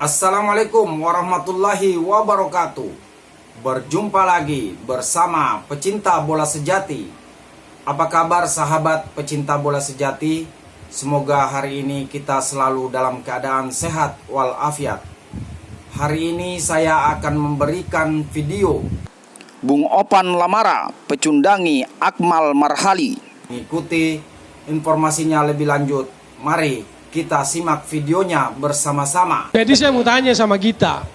Assalamualaikum warahmatullahi wabarakatuh. Berjumpa lagi bersama pecinta bola sejati. Apa kabar sahabat pecinta bola sejati? Semoga hari ini kita selalu dalam keadaan sehat walafiat. Hari ini saya akan memberikan video Bung Opan Lamara pecundangi Akmal Marhali. Ikuti informasinya lebih lanjut. Mari kita simak videonya bersama-sama. Jadi saya mau tanya sama Gita,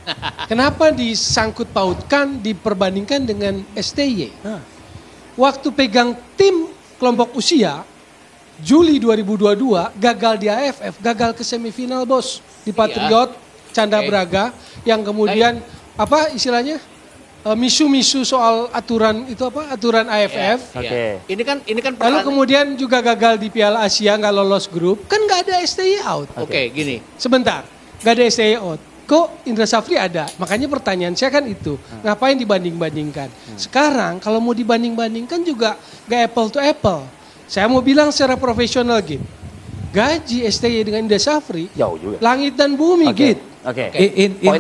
kenapa disangkut pautkan, diperbandingkan dengan STY? Waktu pegang tim kelompok usia, Juli 2022 gagal di AFF, gagal ke semifinal bos. Di Patriot, Canda Braga, yang kemudian apa istilahnya? Misu-misu soal aturan itu apa? Aturan AFF. Ini kan Lalu kemudian juga gagal di Piala Asia, nggak lolos grup. Kan nggak ada STY out. Oke, gini. Sebentar, nggak ada STY out. Kok Indra Safri ada? Makanya pertanyaan saya kan itu. Ngapain dibanding-bandingkan? Sekarang kalau mau dibanding-bandingkan juga nggak apple to apple. Saya mau bilang secara profesional gitu. Gaji STY dengan Indra Safri, jauh juga. langit dan bumi gitu.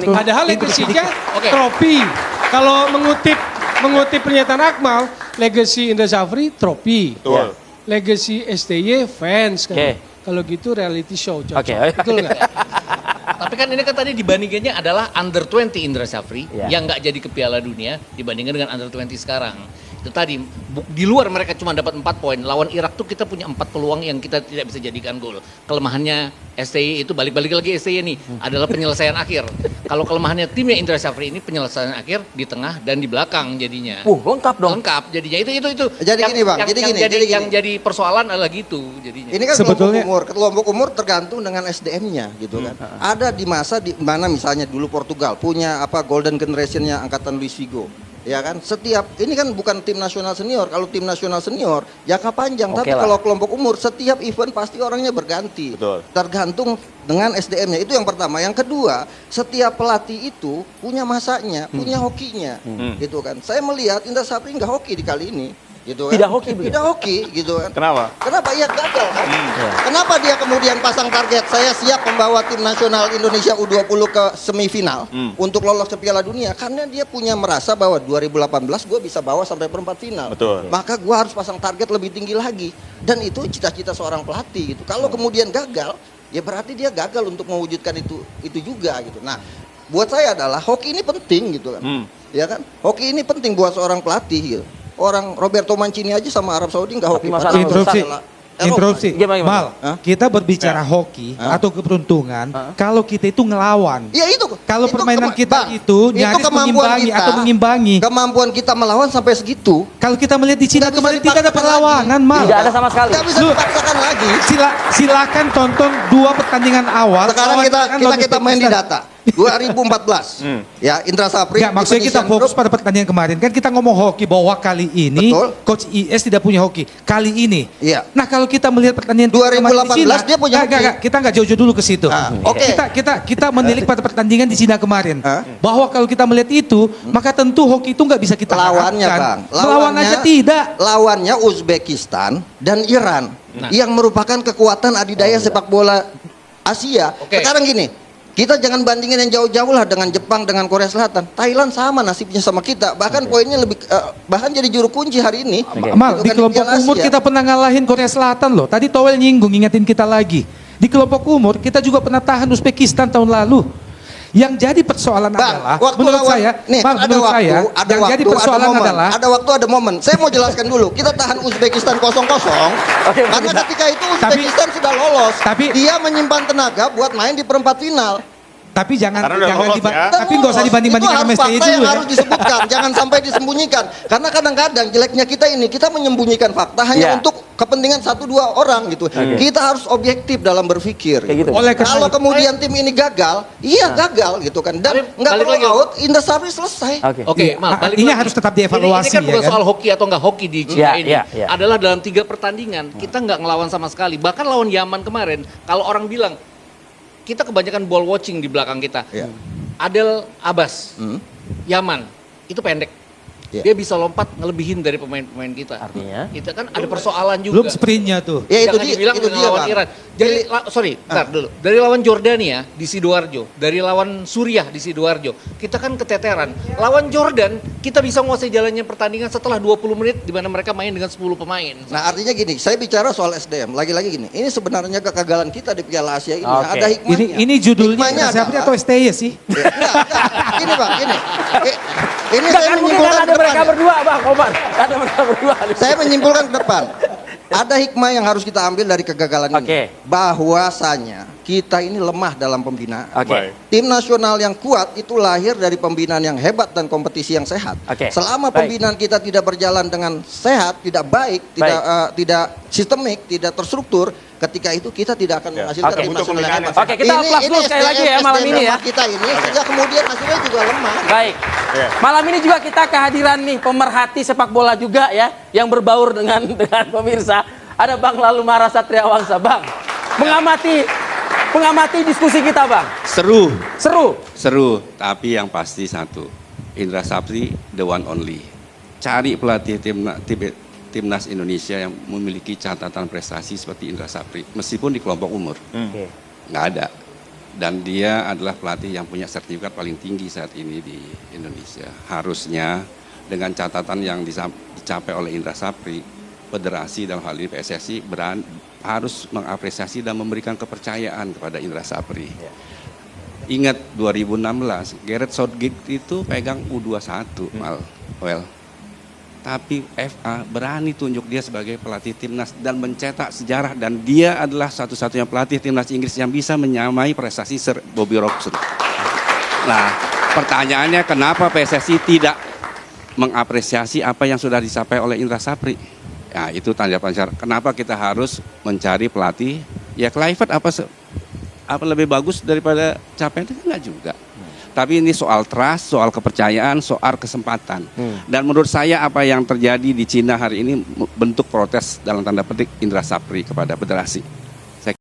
Padahal legasinya trofi. Kalau mengutip pernyataan Akmal, legacy Indra Safri trofi. Betul. Legacy STY fans kan. Kalau gitu reality show cocok. Betul nggak? Tapi kan ini kan tadi dibandingannya adalah under 20 Indra Safri yang nggak jadi ke Piala Dunia dibandingkan dengan under 20 sekarang. Itu tadi di luar mereka cuma dapat 4 poin. Lawan Irak tuh kita punya 4 peluang yang kita tidak bisa jadikan gol. Kelemahannya STY itu balik lagi STY nih adalah penyelesaian akhir. Kalau kelemahannya timnya Indra Safri ini penyelesaian akhir di tengah dan di belakang jadinya. Lengkap dong. Lengkap jadinya itu. Jadi gini, Bang, yang jadi persoalan adalah gitu jadinya. Ini kan sebetulnya kelompok umur tergantung dengan SDM-nya gitu kan. Ada di masa di mana misalnya dulu Portugal punya apa golden generation-nya angkatan Luis Figo. Ya kan, setiap ini kan bukan tim nasional senior. Kalau tim nasional senior jangka panjang, tapi kalau kelompok umur setiap event pasti orangnya berganti. Betul. Tergantung dengan SDM-nya. Itu yang pertama. Yang kedua, setiap pelatih itu punya masanya, punya hokinya, gitu kan. Saya melihat Indra Safri nggak hoki di kali ini. Gitu kan? Tidak hoki gitu kan. Kenapa? Ia gagal kan? Kenapa dia kemudian pasang target saya siap membawa tim nasional Indonesia U20 ke semifinal untuk lolos ke Piala Dunia? Karena dia punya merasa bahwa 2018 gue bisa bawa sampai perempat final. Betul. Maka gue harus pasang target lebih tinggi lagi. Dan itu cita-cita seorang pelatih gitu. Kalau kemudian gagal, ya berarti dia gagal untuk mewujudkan itu juga gitu. Nah, buat saya adalah hoki ini penting gitu kan. Ya kan? Hoki ini penting buat seorang pelatih gitu. Orang Roberto Mancini aja sama Arab Saudi nggak hoki. Interupsi. Mal, kita berbicara hoki atau keberuntungan kalau kita itu ngelawan. Ya itu. Kalau permainan kita itu nyaris mengimbangi atau mengimbangi. Kemampuan kita melawan sampai segitu. Kalau kita melihat di Cina kemarin tidak ada perlawanan, Mal. Tidak ada sama sekali. Tidak bisa dipaksakan lagi. Silakan tonton 2 pertandingan awal. Sekarang kita main di data. 2014 ya Indra Safri. Ya, maksudnya kita fokus pada pertandingan kemarin. Kan kita ngomong hoki bahwa kali ini Coach IS tidak punya hoki. Kali ini. Iya. Nah, kalau kita melihat pertandingan 2018 Cina, dia punya hoki. Kita nggak jauh-jauh dulu ke situ. Oke. Kita menilik pada pertandingan di Cina kemarin. Bahwa kalau kita melihat itu, maka tentu hoki itu nggak bisa kita lawannya, Bang. Melawan aja tidak. Lawannya Uzbekistan dan Iran yang merupakan kekuatan adidaya sepak bola Asia. Sekarang gini, kita jangan bandingin yang jauh-jauh lah dengan Jepang, dengan Korea Selatan. Thailand sama nasibnya sama kita. Bahkan poinnya lebih, bahkan jadi juru kunci hari ini. Mal, di kelompok umur kita pernah ngalahin Korea Selatan loh. Tadi Towel nyinggung, ingetin kita lagi. Di kelompok umur kita juga pernah tahan Uzbekistan tahun lalu. Yang jadi persoalan adalah, menurut saya, ada waktu ada momen. Saya mau jelaskan dulu. Kita tahan Uzbekistan 0-0. Karena ketika itu Uzbekistan sudah lolos. Dia menyimpan tenaga buat main di perempat final. Tapi nggak usah dibanding-bandingkan sama STY dulu yang harus disebutkan, jangan sampai disembunyikan. Karena kadang-kadang jeleknya kita menyembunyikan fakta hanya untuk kepentingan 1-2 orang gitu. Kita harus objektif dalam berpikir. Gitu. Kalau kemudian tim ini gagal, gagal gitu kan. Dan nggak perlu out, Indra Safri selesai. Artinya harus tetap dievaluasi. Ini kan bukan soal hoki atau nggak hoki di Cina ini. Adalah dalam 3 pertandingan kita nggak ngelawan sama sekali. Bahkan lawan Yaman kemarin, kalau orang bilang kita kebanyakan ball watching di belakang kita. Adel Abbas, Yaman, itu pendek. Iya. Dia bisa lompat ngelebihin dari pemain-pemain kita. Artinya? Kita kan ada persoalan juga. Belum sprintnya tuh. Ya itu Jangan dibilang itu dengan dia lawan Bang. Iran. Ntar dulu. Dari lawan Jordania di Sidoarjo, dari lawan Suriah di Sidoarjo, kita kan keteteran. Lawan Jordan, kita bisa menguasai jalannya pertandingan setelah 20 menit di mana mereka main dengan 10 pemain. Nah artinya gini, saya bicara soal SDM, lagi-lagi gini, ini sebenarnya kegagalan kita di Piala Asia ini Oke. ada hikmahnya. Ini judulnya Hikmahnya Indra Sapri adalah- atau STY sih? Enggak, gini Bang, gini. Ini Enggak, saya kan mungkin menyimpulkan kan ada ke mereka depan ya. berdua Bang Komar. Ada mereka berdua. Saya menyimpulkan ke depan. Ada hikmah yang harus kita ambil dari kegagalan Oke. ini. Bahwasanya kita ini lemah dalam pembinaan. Oke. Tim nasional yang kuat itu lahir dari pembinaan yang hebat dan kompetisi yang sehat. Oke. Selama Baik. pembinaan kita tidak berjalan dengan sehat, tidak baik, tidak sistemik, tidak terstruktur, ketika itu kita tidak akan menghasilkan Oke. tim nasional yang hebat. Oke, kita aplaus dulu sekali lagi ya malam ini ya. Kita ini sehingga kemudian hasilnya juga lemah. Baik. Malam ini juga kita kehadiran nih pemerhati sepak bola juga ya yang berbaur dengan pemirsa. Ada Bang Lalu Mara Satria Wangsa, Bang. Mengamati diskusi kita, Bang. Seru, Seru. tapi yang pasti satu, Indra Sapri the one only. Cari pelatih timnas Indonesia yang memiliki catatan prestasi seperti Indra Sapri, meskipun di kelompok umur, Oke. nggak ada. Dan dia adalah pelatih yang punya sertifikat paling tinggi saat ini di Indonesia. Harusnya dengan catatan yang dicapai oleh Indra Sapri, federasi dalam hal ini PSSI harus mengapresiasi dan memberikan kepercayaan kepada Indra Sapri. Ingat 2016, Gareth Southgate itu pegang U21, tapi FA berani tunjuk dia sebagai pelatih timnas dan mencetak sejarah, dan dia adalah satu-satunya pelatih timnas Inggris yang bisa menyamai prestasi Sir Bobby Robson. Nah, pertanyaannya kenapa PSSI tidak mengapresiasi apa yang sudah dicapai oleh Indra Sapri? Ya, itu tanda tanya. Kenapa kita harus mencari pelatih? Ya Kluivert apa lebih bagus daripada capaian itu? Enggak juga. Tapi ini soal trust, soal kepercayaan, soal kesempatan. Dan menurut saya apa yang terjadi di Cina hari ini bentuk protes dalam tanda petik Indra Sapri kepada federasi.